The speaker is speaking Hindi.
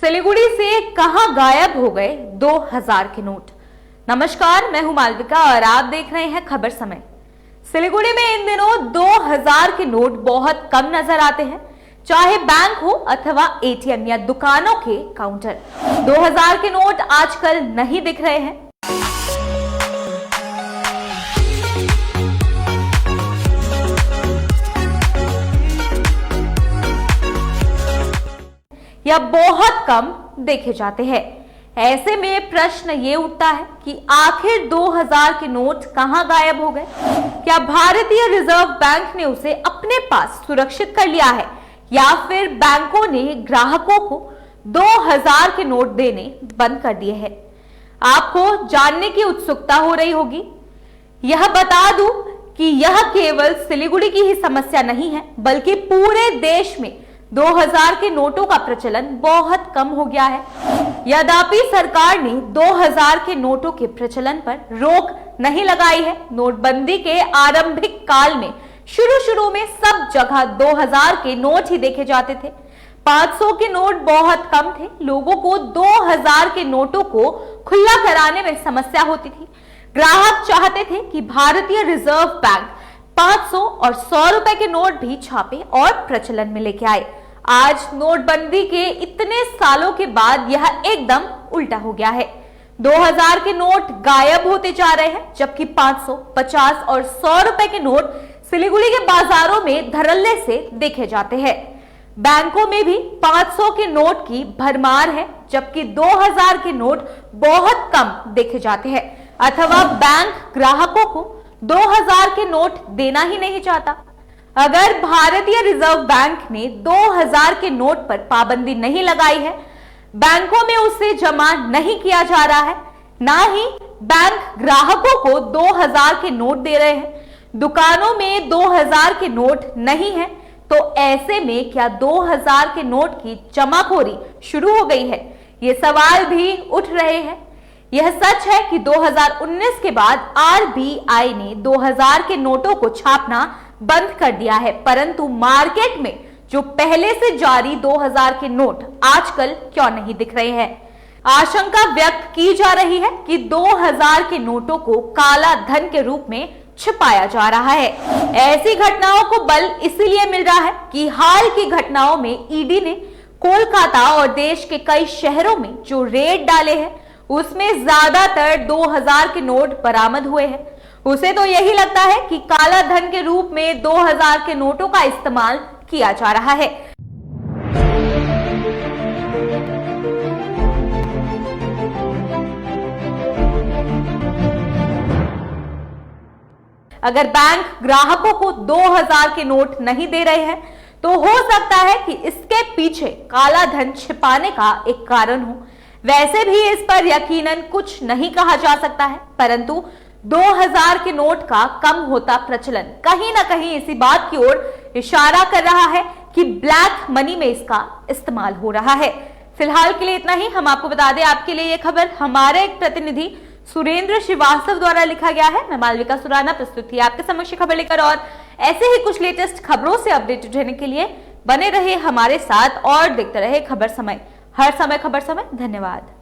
सिलीगुड़ी से कहां गायब हो गए 2000 के नोट। नमस्कार, मैं हूं मालविका और आप देख रहे हैं खबर समय। सिलीगुड़ी में इन दिनों 2000 के नोट बहुत कम नजर आते हैं, चाहे बैंक हो अथवा एटीएम या दुकानों के काउंटर। 2000 के नोट आजकल नहीं दिख रहे हैं। या बहुत कम देखे जाते हैं। ऐसे में प्रश्न ये उठता है कि आखिर 2000 के नोट कहां गायब हो गए? क्या भारतीय रिजर्व बैंक ने उसे अपने पास सुरक्षित कर लिया है या फिर बैंकों ने ग्राहकों को 2000 के नोट देने बंद कर दिए हैं? आपको जानने की उत्सुकता हो रही होगी। यह बता दूं कि यह केवल सिलीगुड़ी की ही समस्या नहीं है, बल्कि पूरे देश में 2000 के नोटों का प्रचलन बहुत कम हो गया है। यद्यपि सरकार ने 2000 के नोटों के प्रचलन पर रोक नहीं लगाई है। नोटबंदी के आरंभिक काल में शुरू में सब जगह 2000 के नोट ही देखे जाते थे। 500 के नोट बहुत कम थे। लोगों को 2000 के नोटों को खुला कराने में समस्या होती थी। ग्राहक चाहते थे कि भारतीय रिजर्व बैंक 500 और 100 रुपए के नोट भी छापे और प्रचलन में लेके आए। आज नोटबंदी के इतने सालों के बाद यह एकदम उल्टा हो गया है। 2000 के नोट गायब होते जा रहे हैं, जबकि 500, 50 और 100 रुपए के नोट सिलीगुड़ी के बाजारों में धड़ल्ले से देखे जाते हैं। बैंकों में भी 500 के नोट की भरमार है, जबकि 2000 के नोट बहुत कम देखे जाते हैं, अथवा बैंक ग्राहकों को 2000 के नोट देना ही नहीं चाहता। अगर भारतीय रिजर्व बैंक ने 2000 के नोट पर पाबंदी नहीं लगाई है, बैंकों में उसे जमा नहीं किया जा रहा है, ना ही बैंक ग्राहकों को 2000 के नोट दे रहे हैं, दुकानों में 2000 के नोट नहीं है, तो ऐसे में क्या 2000 के नोट की जमाखोरी शुरू हो गई है? ये सवाल भी उठ रहे हैं। यह सच है कि 2019 के बाद आरबीआई ने 2000 के नोटों को छापना बंद कर दिया है, परंतु मार्केट में जो पहले से जारी 2000 के नोट आजकल क्यों नहीं दिख रहे हैं? आशंका व्यक्त की जा रही है कि 2000 के नोटों को काला धन के रूप में छिपाया जा रहा है। ऐसी घटनाओं को बल इसीलिए मिल रहा है कि हाल की घटनाओं में ईडी ने कोलकाता और देश के कई शहरों में जो रेड डाले हैं, उसमें ज्यादातर 2000 के नोट बरामद हुए हैं। उसे तो यही लगता है कि काला धन के रूप में 2000 के नोटों का इस्तेमाल किया जा रहा है। अगर बैंक ग्राहकों को 2000 के नोट नहीं दे रहे हैं, तो हो सकता है कि इसके पीछे काला धन छिपाने का एक कारण हो। वैसे भी इस पर यकीनन कुछ नहीं कहा जा सकता है, परंतु 2000 के नोट का कम होता प्रचलन कहीं ना कहीं इसी बात की ओर इशारा कर रहा है कि ब्लैक मनी में इसका इस्तेमाल हो रहा है। फिलहाल के लिए इतना ही। हम आपको बता दें, आपके लिए यह खबर हमारे एक प्रतिनिधि सुरेंद्र श्रीवास्तव द्वारा लिखा गया है। मैं मालविका सुराना प्रस्तुत थी आपके समक्ष खबर लेकर, और ऐसे ही कुछ लेटेस्ट खबरों से अपडेटेड रहने के लिए बने रहे हमारे साथ और देखते रहे खबर समय। हर समय खबर समय। धन्यवाद।